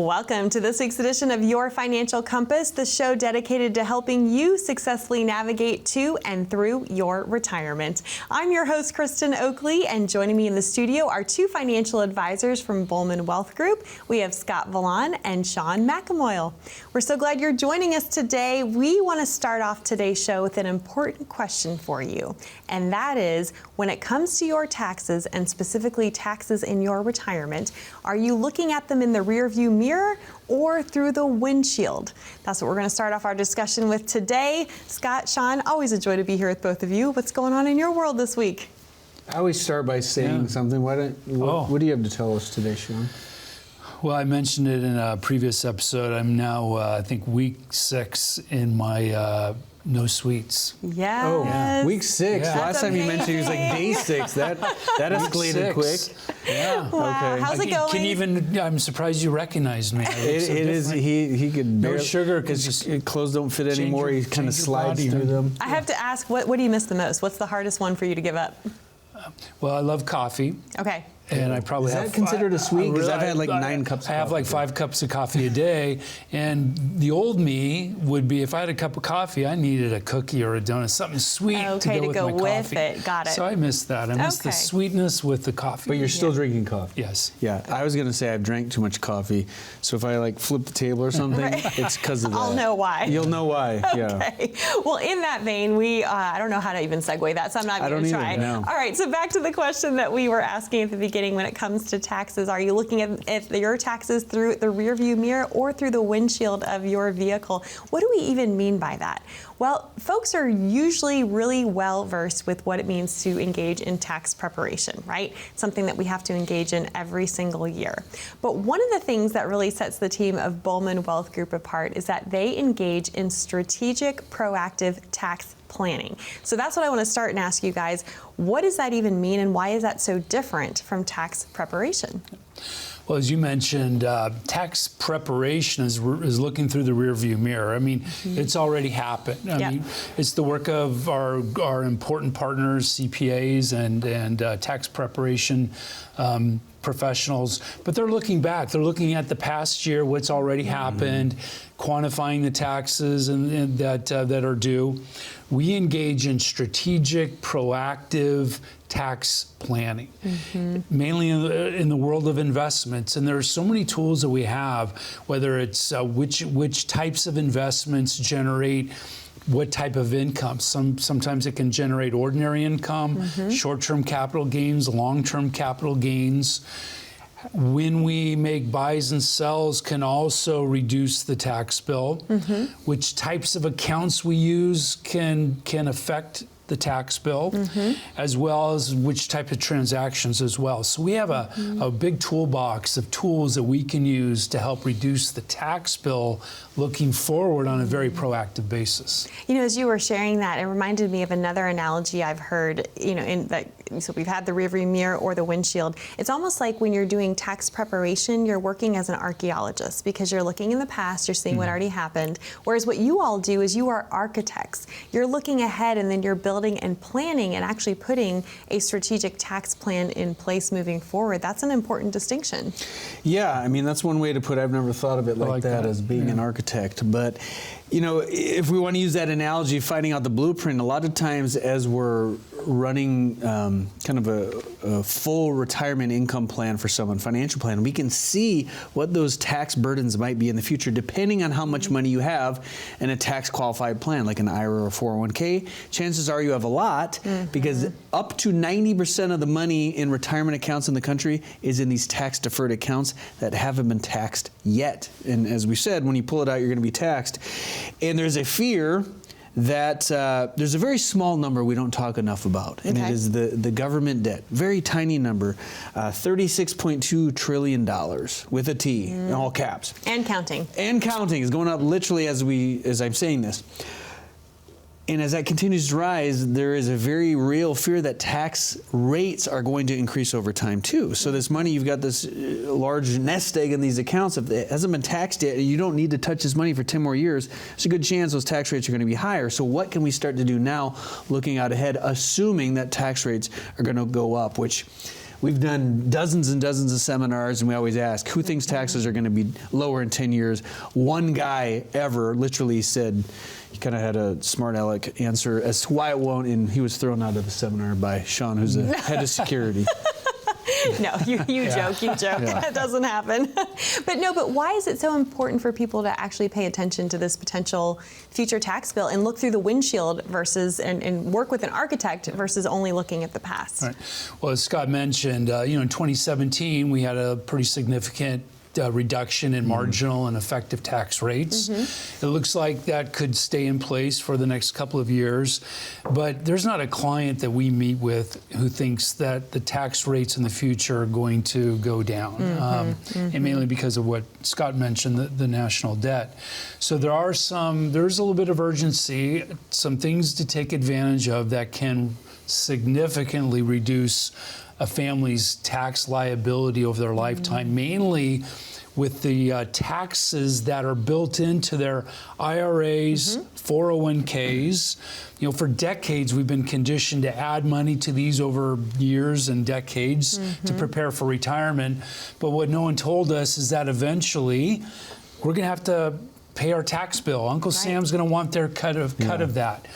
Welcome to this week's edition of Your Financial Compass, the show dedicated to helping you successfully navigate to and through your retirement. I'm your host, Kristen Oakley, and joining me in the studio are two financial advisors from Bulman Wealth Group. We have Scott and Shawn. We're so glad you're joining us today. We want to start off today's show with an important question for you, and that is, when it comes to your taxes, and specifically taxes in your retirement, are you looking at them in the rearview mirror or through the windshield? That's what we're going to start off our discussion with today. Scott, Shawn, always a joy to be here with both of you. What's going on in your world this week? I always start by saying something. What do you have to tell us today, Shawn? Well, I mentioned it in a previous episode. I'm now, I think, week 6 in my no sweets. Yes. Oh, week 6. Yeah. Last time you mentioned it was like day 6. That escalated quick. Yeah. Wow. Okay. How's it going? I'm surprised you recognized me. It is. He could no sugar because clothes don't fit anymore. He kind of slides through them. I have to ask, what do you miss the most? What's the hardest one for you to give up? Well, I love coffee. Okay. And I probably Is that considered a sweet? Because I've had like 9 cups of coffee. I have like 5 cups of coffee a day. And the old me would be, if I had a cup of coffee, I needed a cookie or a donut, something sweet to go with my coffee. It. Got it. So I miss that. I miss the sweetness with the coffee. But you're still drinking coffee. Yes. Yeah. I was going to say I've drank too much coffee. So if I like flip the table or something, it's because of that. I'll know why. You'll know why. Okay. Well, in that vein, I don't know how to even segue that, so I'm not going to try. No. All right. So back to the question that we were asking at the beginning when it comes to taxes. Are you looking at your taxes through the rearview mirror or through the windshield of your vehicle? What do we even mean by that? Well, folks are usually really well versed with what it means to engage in tax preparation, right? Something that we have to engage in every single year. But one of the things that really sets the team of Bulman Wealth Group apart is that they engage in strategic, proactive tax planning. So that's what I want to start and ask you guys. What does that even mean, and why is that so different from tax preparation? Well, as you mentioned, tax preparation is looking through the rearview mirror. I mean, it's already happened. I mean, it's the work of our important partners, CPAs and tax preparation professionals, but they're looking back. They're looking at the past year, what's already happened, quantifying the taxes and that are due. We engage in strategic, proactive tax planning, mainly in the world of investments. And there are so many tools that we have, whether it's which types of investments generate what type of income. Sometimes it can generate ordinary income, short-term capital gains, long-term capital gains. When we make buys and sells can also reduce the tax bill. Which types of accounts we use can affect the tax bill, as well as which type of transactions as well. So we have a big toolbox of tools that we can use to help reduce the tax bill looking forward on a very proactive basis. You know, as you were sharing that, it reminded me of another analogy I've heard, so we've had the rearview mirror or the windshield. It's almost like when you're doing tax preparation, you're working as an archaeologist because you're looking in the past, you're seeing what already happened. Whereas what you all do is you are architects. You're looking ahead and then you're building and planning and actually putting a strategic tax plan in place moving forward. That's an important distinction. Yeah, I mean, that's one way to put it. I've never thought of it like that as being an architect. But, if we want to use that analogy, finding out the blueprint, a lot of times as we're running kind of a full retirement income plan for someone, financial plan, we can see what those tax burdens might be in the future, depending on how much money you have in a tax qualified plan, like an IRA or 401k. Chances are you have a lot, because up to 90% of the money in retirement accounts in the country is in these tax deferred accounts that haven't been taxed yet. And as we said, when you pull it out, you're going to be taxed. And there's a fear that there's a very small number we don't talk enough about, and it is the government debt. Very tiny number, $36.2 trillion with a T, in all caps. And counting. And counting is going up literally as I'm saying this. And as that continues to rise, there is a very real fear that tax rates are going to increase over time too. So this money, you've got this large nest egg in these accounts. If it hasn't been taxed yet, you don't need to touch this money for 10 more years. There's a good chance those tax rates are going to be higher. So what can we start to do now, looking out ahead, assuming that tax rates are going to go up, which we've done dozens and dozens of seminars, and we always ask, who thinks taxes are going to be lower in 10 years? One guy ever literally said, he kind of had a smart aleck answer as to why it won't, and he was thrown out of the seminar by Shawn, who's the head of security. No, you joke. Yeah. That doesn't happen. But why is it so important for people to actually pay attention to this potential future tax bill and look through the windshield versus and work with an architect versus only looking at the past? Right. Well, as Scott mentioned, in 2017 we had a pretty significant reduction in marginal and effective tax rates. It looks like that could stay in place for the next couple of years, but there's not a client that we meet with who thinks that the tax rates in the future are going to go down, and mainly because of what Scott mentioned, the national debt. So there's a little bit of urgency, some things to take advantage of that can significantly reduce a family's tax liability over their lifetime, mainly with the taxes that are built into their IRAs, 401ks. For decades we've been conditioned to add money to these over years and decades to prepare for retirement. But what no one told us is that eventually we're going to have to pay our tax bill. Uncle Sam's going to want their cut of that.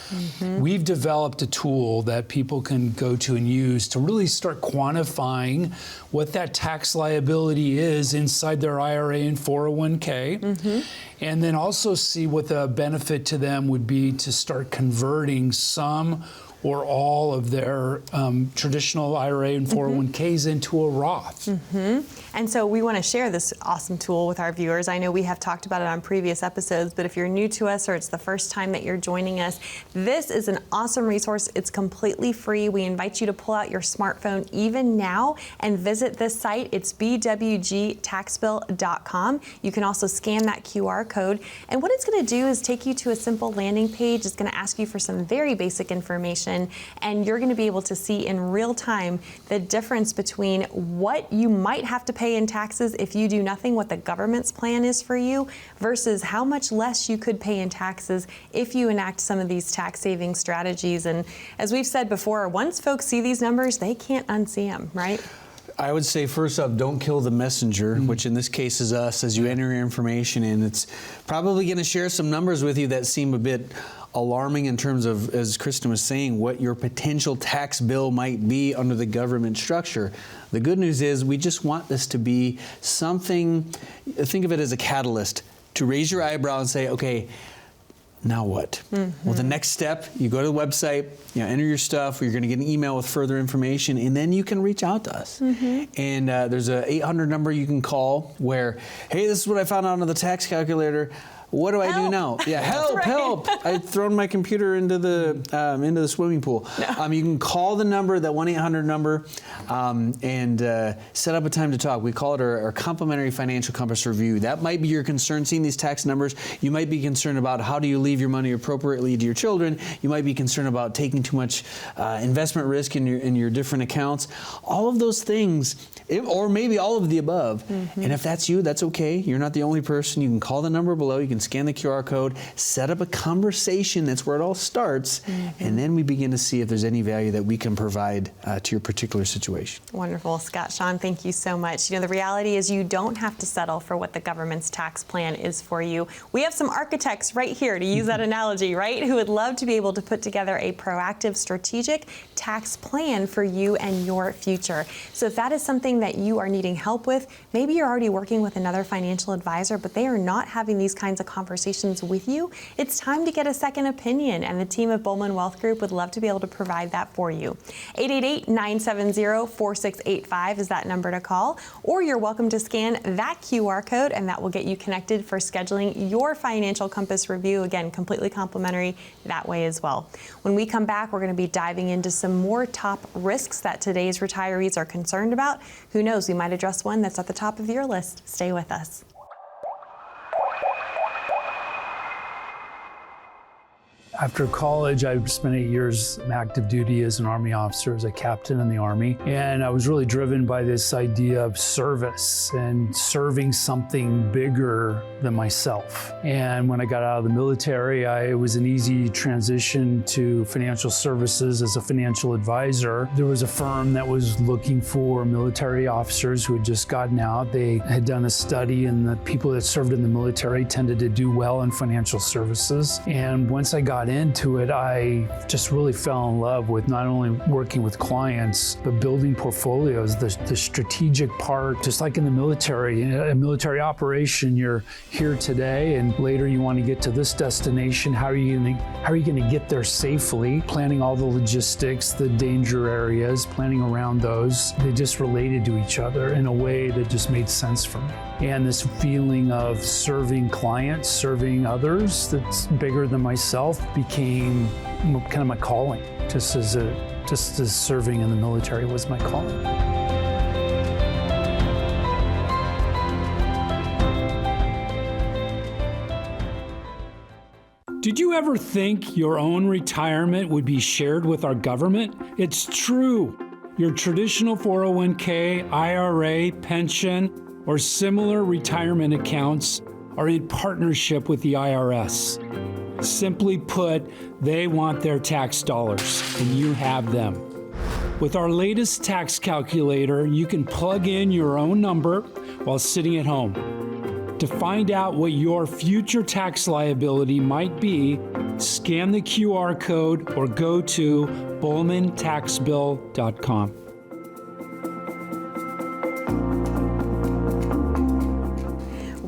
We've developed a tool that people can go to and use to really start quantifying what that tax liability is inside their IRA and 401k, and then also see what the benefit to them would be to start converting some or all of their traditional IRA and 401ks into a Roth. And so we want to share this awesome tool with our viewers. I know we have talked about it on previous episodes, but if you're new to us or it's the first time that you're joining us, this is an awesome resource. It's completely free. We invite you to pull out your smartphone even now and visit this site. It's bwgtaxbill.com. You can also scan that QR code. And what it's going to do is take you to a simple landing page. It's going to ask you for some very basic information, and you're going to be able to see in real time the difference between what you might have to pay in taxes if you do nothing, what the government's plan is for you, versus how much less you could pay in taxes if you enact some of these tax saving strategies. And as we've said before, once folks see these numbers, they can't unsee them, right? I would say, first off, don't kill the messenger, which in this case is us, as you enter your information in. It's probably going to share some numbers with you that seem a bit alarming in terms of, as Kristen was saying, what your potential tax bill might be under the government structure. The good news is we just want this to be something, think of it as a catalyst, to raise your eyebrow and say, okay, now what? Well, the next step, you go to the website, enter your stuff, you're going to get an email with further information, and then you can reach out to us. And there's a 800 number you can call where, hey, this is what I found out on the tax calculator. What do I do now? Yeah, help, help. I've thrown my computer into the swimming pool. No. You can call the number, that 1-800 number, and set up a time to talk. We call it our complimentary financial compass review. That might be your concern, seeing these tax numbers. You might be concerned about how do you leave your money appropriately to your children. You might be concerned about taking too much investment risk in your different accounts. All of those things, or maybe all of the above. And if that's you, that's okay. You're not the only person. You can call the number below. You can scan the QR code, set up a conversation. That's where it all starts. And then we begin to see if there's any value that we can provide to your particular situation. Wonderful. Scott, Shawn, thank you so much. The reality is you don't have to settle for what the government's tax plan is for you. We have some architects right here, to use that analogy, right, who would love to be able to put together a proactive, strategic tax plan for you and your future. So if that is something that you are needing help with, maybe you're already working with another financial advisor, but they are not having these kinds of conversations with you, it's time to get a second opinion, and the team of Bulman Wealth Group would love to be able to provide that for you. 888-970-4685 is that number to call, or you're welcome to scan that QR code, and that will get you connected for scheduling your financial compass review. Again, completely complimentary that way as well. When we come back, we're going to be diving into some more top risks that today's retirees are concerned about. Who knows, we might address one that's at the top of your list. Stay with us. After college, I spent 8 years active duty as an Army officer, as a captain in the Army. And I was really driven by this idea of service and serving something bigger than myself. And when I got out of the military, it was an easy transition to financial services as a financial advisor. There was a firm that was looking for military officers who had just gotten out. They had done a study, and the people that served in the military tended to do well in financial services. And once I got into it, I just really fell in love with not only working with clients, but building portfolios, the strategic part. Just like in the military, in a military operation, you're here today and later you want to get to this destination. How are you going to get there safely? Planning all the logistics, the danger areas, planning around those. They just related to each other in a way that just made sense for me. And this feeling of serving clients, serving others that's bigger than myself became kind of my calling, just as serving in the military was my calling. Did you ever think your own retirement would be shared with our government? It's true. Your traditional 401k, IRA, pension, or similar retirement accounts are in partnership with the IRS. Simply put, they want their tax dollars, and you have them. With our latest tax calculator, you can plug in your own number while sitting at home. To find out what your future tax liability might be, scan the QR code or go to bulmantaxbill.com.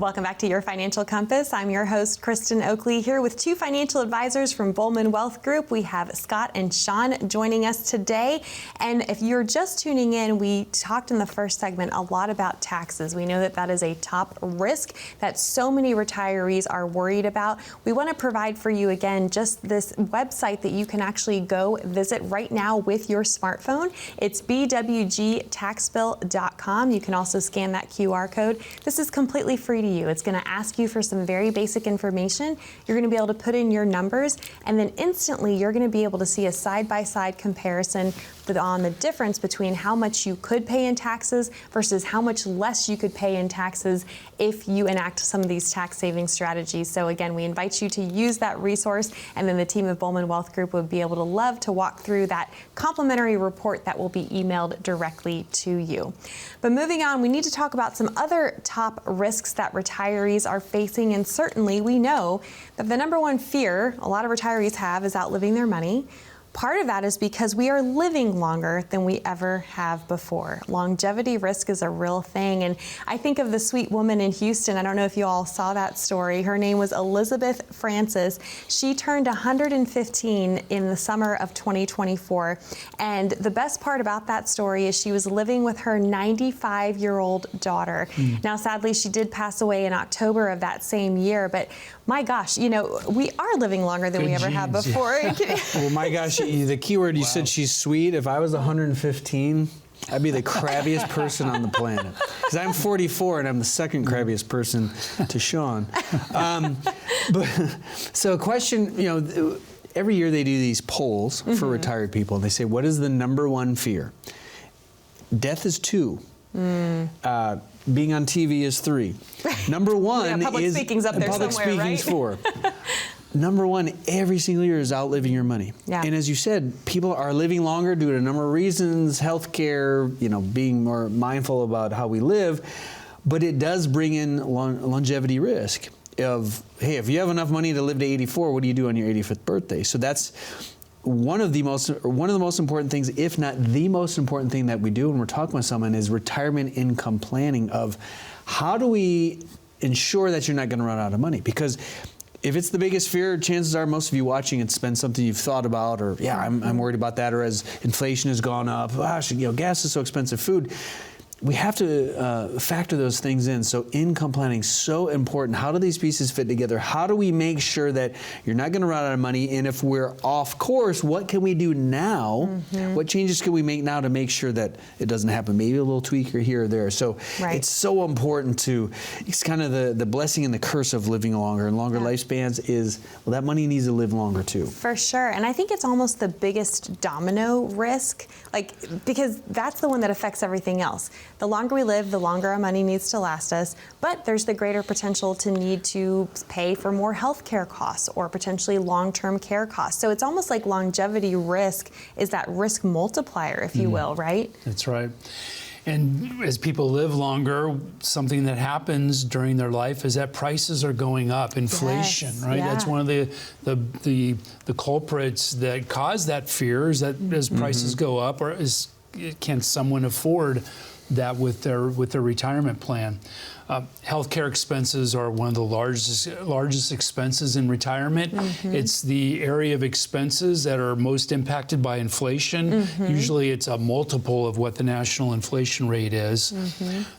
Welcome back to Your Financial Compass. I'm your host, Kristen Oakley, here with two financial advisors from Bulman Wealth Group. We have Scott and Shawn joining us today. And if you're just tuning in, we talked in the first segment a lot about taxes. We know that that is a top risk that so many retirees are worried about. We want to provide for you, again, just this website that you can actually go visit right now with your smartphone. It's bwgtaxbill.com. You can also scan that QR code. This is completely free to you. It's going to ask you for some very basic information. You're going to be able to put in your numbers, and then instantly you're going to be able to see a side-by-side comparison on the difference between how much you could pay in taxes versus how much less you could pay in taxes if you enact some of these tax saving strategies. So again, we invite you to use that resource, and then the team of Bulman Wealth Group would be able to love to walk through that complimentary report that will be emailed directly to you. But moving on, we need to talk about some other top risks that retirees are facing, and certainly we know that the number one fear a lot of retirees have is outliving their money. Part of that is because we are living longer than we ever have before. Longevity risk is a real thing. And I think of the sweet woman in Houston. I don't know if you all saw that story. Her name was Elizabeth Francis. She turned 115 in the summer of 2024. And the best part about that story is she was living with her 95-year-old daughter. Now, sadly, she did pass away in October of that same year. But my gosh, you know, we are living longer than we ever have before. Well, my gosh, the key word you said, she's sweet. If I was 115, I'd be the crabbiest person on the planet. Because I'm 44 and I'm the second crabbiest person to Shawn. So a question, you know, every year they do these polls for retired people. And they say, what is the number one fear? Death is 2. Being on TV is 3. Number 1 public is speaking's up there public somewhere, speaking's right? 4. Number 1 every single year is outliving your money. Yeah. And as you said, people are living longer due to a number of reasons, healthcare, you know, being more mindful about how we live, but it does bring in longevity risk of, hey, if you have enough money to live to 84, what do you do on your 85th birthday? So that's one of the most important things, if not the most important thing that we do when we're talking with someone, is retirement income planning of how do we ensure that you're not going to run out of money? Because if it's the biggest fear, chances are most of you watching it's been something you've thought about, or I'm worried about that, or as inflation has gone up, gosh, you know, gas is so expensive, food. we have to factor those things in. So income planning, so important. How do these pieces fit together? How do we make sure that you're not going to run out of money? And if we're off course, what can we do now? What changes can we make now to make sure that it doesn't happen? Maybe a little tweak here or there. So it's so important to, it's kind of the blessing and the curse of living longer and longer lifespans is, well, that money needs to live longer too. For sure. And I think it's almost the biggest domino risk, because that's the one that affects everything else. The longer we live, the longer our money needs to last us, but there's the greater potential to need to pay for more healthcare costs or potentially long-term care costs. So it's almost like longevity risk is that risk multiplier, if you will, right? That's right. And as people live longer, something that happens during their life is that prices are going up, inflation, right? That's one of the culprits that cause that fear, is that as prices go up, or can someone afford that with their retirement plan? Healthcare expenses are one of the largest expenses in retirement. It's the area of expenses that are most impacted by inflation. Usually it's a multiple of what the national inflation rate is.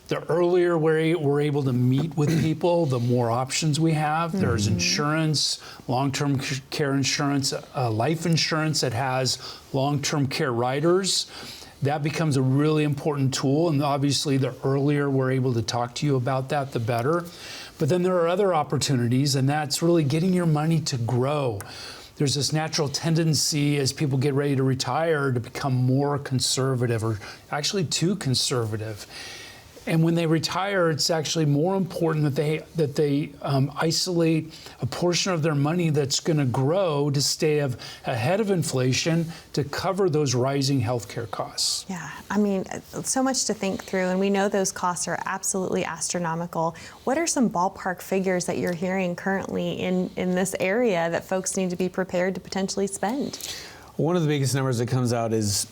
The earlier we're able to meet with people, the more options we have. There's insurance, long-term care insurance, life insurance that has long-term care riders. That becomes a really important tool, and obviously the earlier we're able to talk to you about that, the better. But then there are other opportunities, and that's really getting your money to grow. There's this natural tendency as people get ready to retire to become more conservative, or actually too conservative. And when they retire, it's actually more important that they isolate a portion of their money that's going to grow to stay ahead of inflation to cover those rising healthcare costs. Yeah, I mean, so much to think through, and we know those costs are absolutely astronomical. What are some ballpark figures that you're hearing currently in this area that folks need to be prepared to potentially spend? One of the biggest numbers that comes out is,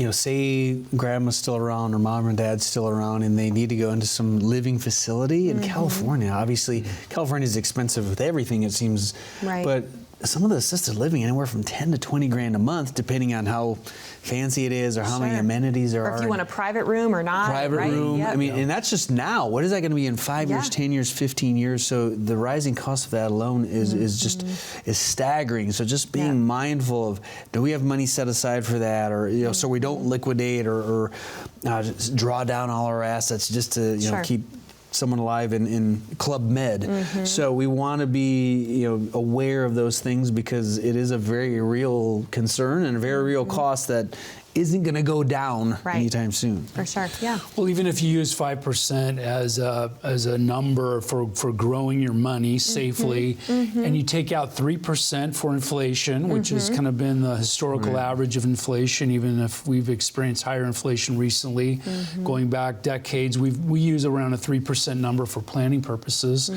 say grandma's still around or mom and dad's still around and they need to go into some living facility in California. Obviously, California is expensive with everything, it seems. Right. But some of the assisted living, anywhere from 10 to 20 grand a month, depending on how fancy it is or how many amenities there are. Or if you want a private room or not. Private room. I mean, and that's just now. What is that going to be in 5 years, 10 years, 15 years? So the rising cost of that alone is staggering. So just being mindful of, do we have money set aside for that, or so we don't liquidate or just draw down all our assets just to keep someone alive in Club Med. So we want to be aware of those things, because it is a very real concern and a very real cost that isn't going to go down anytime soon. For sure, yeah. Well, even if you use 5% as a number for growing your money safely, and you take out 3% for inflation, which has kind of been the historical average of inflation, even if we've experienced higher inflation recently, going back decades, we use around a 3% number for planning purposes.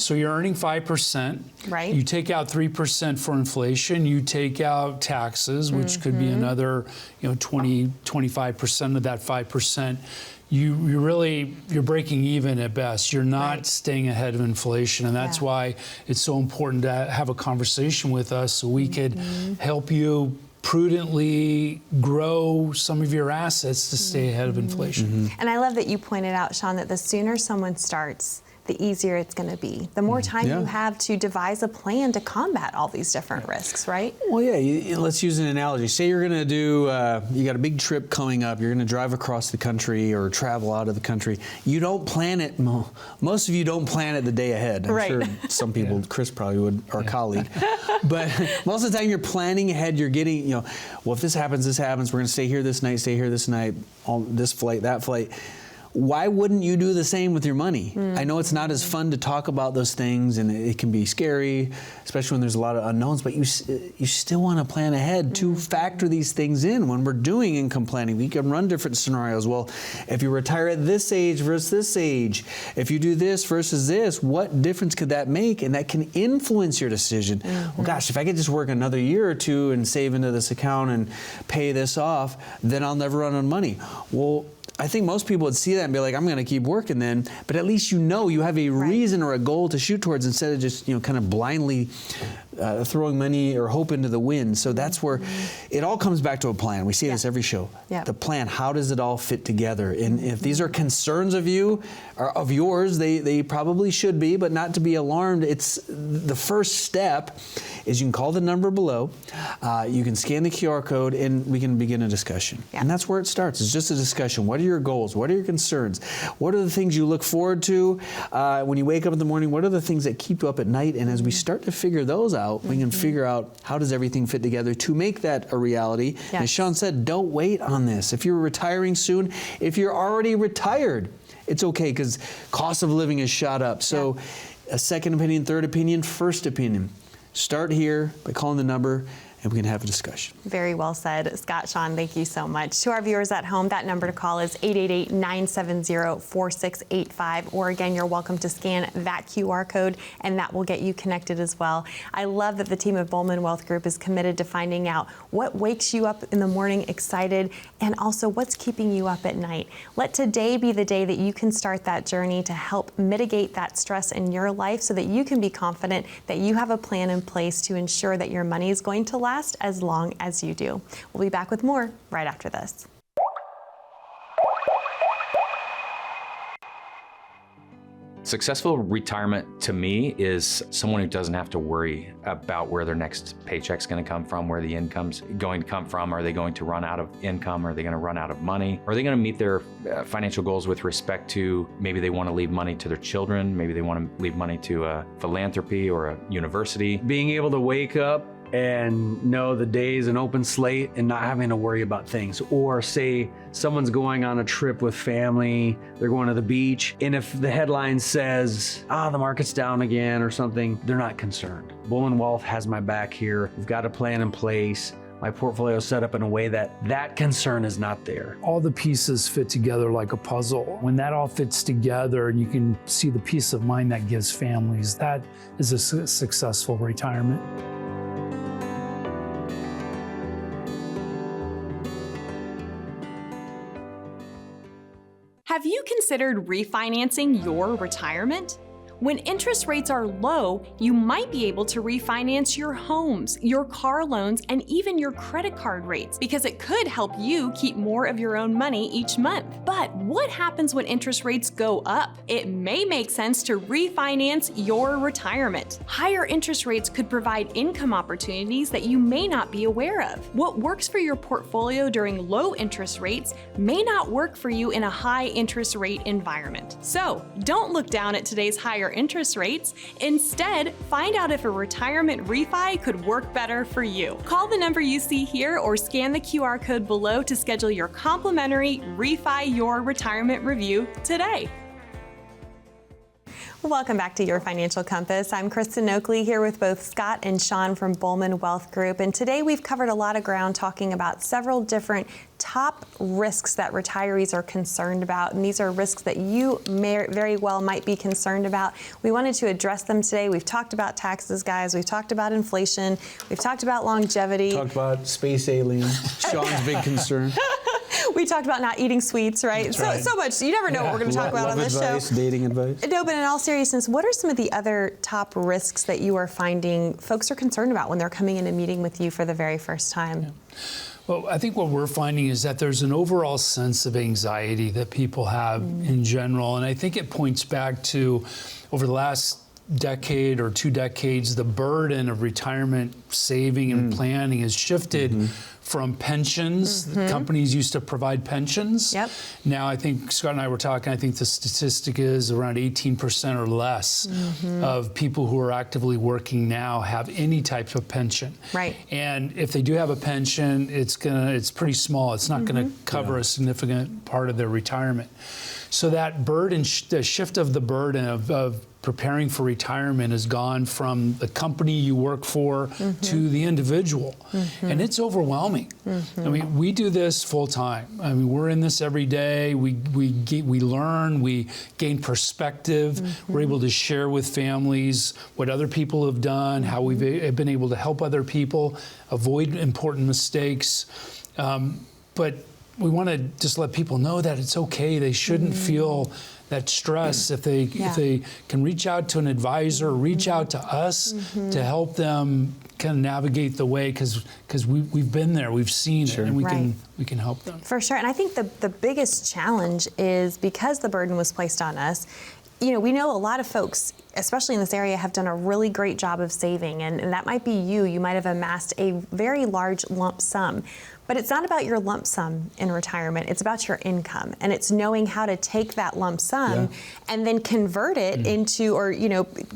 So you're earning 5%. Right. You take out 3% for inflation. You take out taxes, which could be another 25% of that 5%, you're breaking even at best. You're not staying ahead of inflation, and that's why it's so important to have a conversation with us so we could help you prudently grow some of your assets to stay ahead of inflation. And I love that you pointed out, Shawn, that the sooner someone starts, the easier it's going to be. The more time you have to devise a plan to combat all these different risks, right? Well, let's use an analogy. Say you're going to do, you got a big trip coming up, you're going to drive across the country or travel out of the country. You don't plan it, most of you don't plan it the day ahead. I'm sure some people, Chris probably would, our colleague. But most of the time you're planning ahead, you're getting, well, if this happens, we're going to stay here this night, this flight, that flight. Why wouldn't you do the same with your money? I know it's not as fun to talk about those things, and it can be scary, especially when there's a lot of unknowns, but you still want to plan ahead to factor these things in. When we're doing income planning, we can run different scenarios. Well, if you retire at this age versus this age, if you do this versus this, what difference could that make? And that can influence your decision. Well, gosh, if I could just work another year or two and save into this account and pay this off, then I'll never run on money. Well, I think most people would see that and be like, I'm going to keep working then, but at least you have a reason or a goal to shoot towards, instead of just kind of blindly throwing money or hope into the wind. So that's where it all comes back to a plan. We see this every show. Yeah. The plan, how does it all fit together? And if these are concerns of yours, they probably should be, but not to be alarmed. It's the first step is you can call the number below, you can scan the QR code, and we can begin a discussion. Yeah. And that's where it starts. It's just a discussion. What are your goals? What are your concerns? What are the things you look forward to when you wake up in the morning? What are the things that keep you up at night? And as we start to figure those out, we can figure out how does everything fit together to make that a reality. Yes. As Shawn said, don't wait on this. If you're retiring soon, if you're already retired, it's okay because cost of living is shot up. So a second opinion, third opinion, first opinion. Start here by calling the number, and we can have a discussion. Very well said. Scott, Shawn, thank you so much. To our viewers at home, that number to call is 888-970-4685. Or again, you're welcome to scan that QR code, and that will get you connected as well. I love that the team of Bulman Wealth Group is committed to finding out what wakes you up in the morning excited, and also what's keeping you up at night. Let today be the day that you can start that journey to help mitigate that stress in your life so that you can be confident that you have a plan in place to ensure that your money is going to last as long as you do. We'll be back with more right after this. Successful retirement to me is someone who doesn't have to worry about where their next paycheck's going to come from, where the income's going to come from. Are they going to run out of income? Are they going to run out of money? Are they going to meet their financial goals with respect to maybe they want to leave money to their children? Maybe they want to leave money to a philanthropy or a university. Being able to wake up and know the day is an open slate and not having to worry about things. Or say someone's going on a trip with family, they're going to the beach, and if the headline says, the market's down again or something, they're not concerned. Bulman Wealth has my back here. We've got a plan in place. My portfolio is set up in a way that concern is not there. All the pieces fit together like a puzzle. When that all fits together and you can see the peace of mind that gives families, that is a successful retirement. Have you considered refinancing your retirement? When interest rates are low, you might be able to refinance your homes, your car loans, and even your credit card rates because it could help you keep more of your own money each month. But what happens when interest rates go up? It may make sense to refinance your retirement. Higher interest rates could provide income opportunities that you may not be aware of. What works for your portfolio during low interest rates may not work for you in a high interest rate environment. So don't look down at today's higher interest rates. Instead, find out if a retirement refi could work better for you. Call the number you see here or scan the QR code below to schedule your complimentary Refi Your Retirement review today. Welcome back to Your Financial Compass. I'm Kristen Oakley here with both Scott and Shawn from Bulman Wealth Group. And today we've covered a lot of ground talking about several different top risks that retirees are concerned about. And these are risks that you very well might be concerned about. We wanted to address them today. We've talked about taxes, guys. We've talked about inflation. We've talked about longevity. Talked about space aliens. Shawn's big concern. We talked about not eating sweets, right? So much. You never know what we're going to talk about on this advice, show. Dating advice. No, but in all seriousness, what are some of the other top risks that you are finding folks are concerned about when they're coming in and meeting with you for the very first time? Yeah. Well, I think what we're finding is that there's an overall sense of anxiety that people have in general. And I think it points back to over the last decade or 2 decades, the burden of retirement saving and planning has shifted from pensions. Companies used to provide pensions. Yep. Now, I think Scott and I were talking, I think the statistic is around 18% or less of people who are actively working now have any type of pension. Right. And if they do have a pension, it's pretty small. It's not going to cover a significant part of their retirement. So that burden, the shift of the burden of preparing for retirement has gone from the company you work for to the individual. And it's overwhelming. I mean, we do this full time. I mean, we're in this every day. We learn, we gain perspective. We're able to share with families what other people have done, how we've been able to help other people avoid important mistakes. But we want to just let people know that it's okay. They shouldn't feel that stress, if they can reach out to an advisor, reach out to us to help them kind of navigate the way, because we've been there, we've seen it, and we can help them. For sure. And I think the biggest challenge is because the burden was placed on us. We know a lot of folks, especially in this area, have done a really great job of saving, and that might be you. You might have amassed a very large lump sum. But it's not about your lump sum in retirement. It's about your income. And it's knowing how to take that lump sum and then convert it into, or,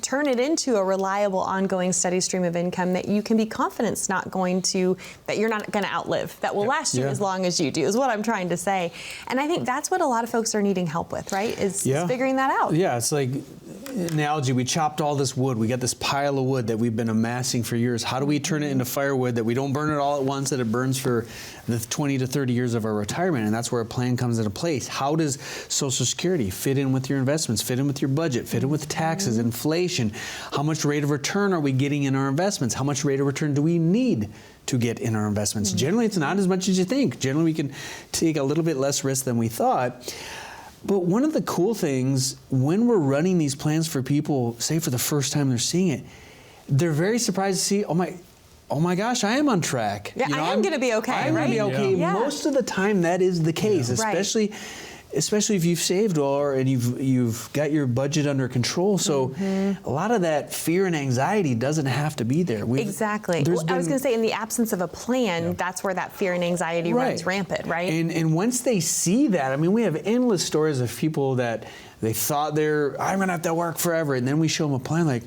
turn it into a reliable, ongoing, steady stream of income that you can be confident that you're not going to outlive, that will last you as long as you do, is what I'm trying to say. And I think that's what a lot of folks are needing help with, right? Is figuring that out. Yeah, it's like analogy. We chopped all this wood. We got this pile of wood that we've been amassing for years. How do we turn it into firewood that we don't burn it all at once, that it burns for the 20 to 30 years of our retirement? And that's where a plan comes into place. How does Social Security fit in with your investments, fit in with your budget, fit in with taxes, inflation? How much rate of return are we getting in our investments? How much rate of return do we need to get in our investments? Generally, it's not as much as you think. Generally, we can take a little bit less risk than we thought. But one of the cool things, when we're running these plans for people, say for the first time they're seeing it, they're very surprised to see, oh my gosh, I am on track. Yeah, I am going to be okay, I'm going to be okay. Yeah. Most of the time that is the case, especially if you've saved well and you've got your budget under control. So a lot of that fear and anxiety doesn't have to be there. Exactly. I was going to say, in the absence of a plan, that's where that fear and anxiety runs rampant, right? And once they see that, I mean, we have endless stories of people that they thought I'm going to have to work forever. And then we show them a plan like,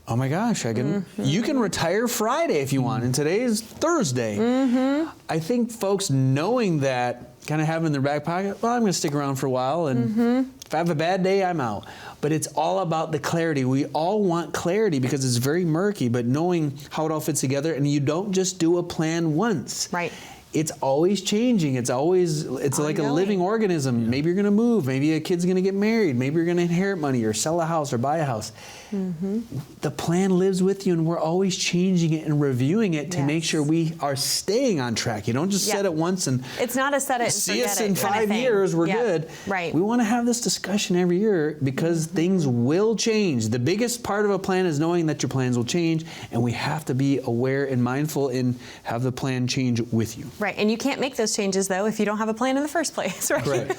oh my gosh, you can retire Friday if you want, and today's Thursday. I think folks knowing that, kind of having in their back pocket, well, I'm going to stick around for a while, and if I have a bad day, I'm out. But it's all about the clarity. We all want clarity because it's very murky, but knowing how it all fits together, and you don't just do a plan once. Right. It's always changing. It's like a living organism. Maybe you're going to move. Maybe a kid's going to get married. Maybe you're going to inherit money or sell a house or buy a house. The plan lives with you, and we're always changing it and reviewing it to make sure we are staying on track. You don't just set it once and it's not a set it and see us in 5 years, we're good. Right. We want to have this discussion every year because things will change. The biggest part of a plan is knowing that your plans will change, and we have to be aware and mindful and have the plan change with you. Right, and you can't make those changes, though, if you don't have a plan in the first place, right? Right.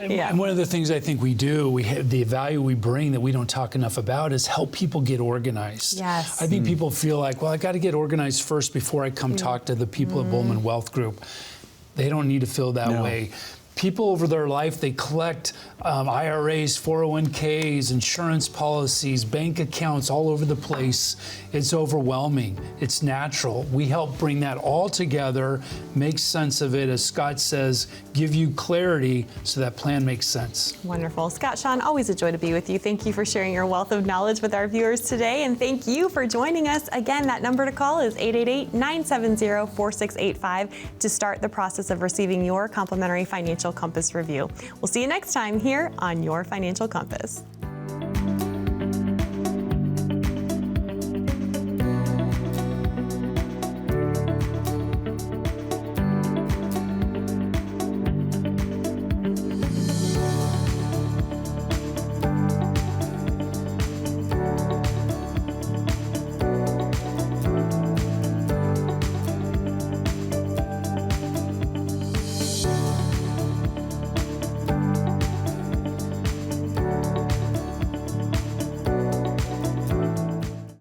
And one of the things I think we do, the value we bring that we don't talk enough about is help people get organized. Yes. I think people feel like, well, I got to get organized first before I come talk to the people at Bulman Wealth Group. They don't need to feel that way. People over their life, they collect IRAs, 401ks, insurance policies, bank accounts all over the place. It's overwhelming. It's natural. We help bring that all together, make sense of it, as Scott says, give you clarity so that plan makes sense. Wonderful. Scott, Shawn, always a joy to be with you. Thank you for sharing your wealth of knowledge with our viewers today, and thank you for joining us. Again, that number to call is 888-970-4685 to start the process of receiving your complimentary financial compass review. We'll see you next time here on Your Financial Compass.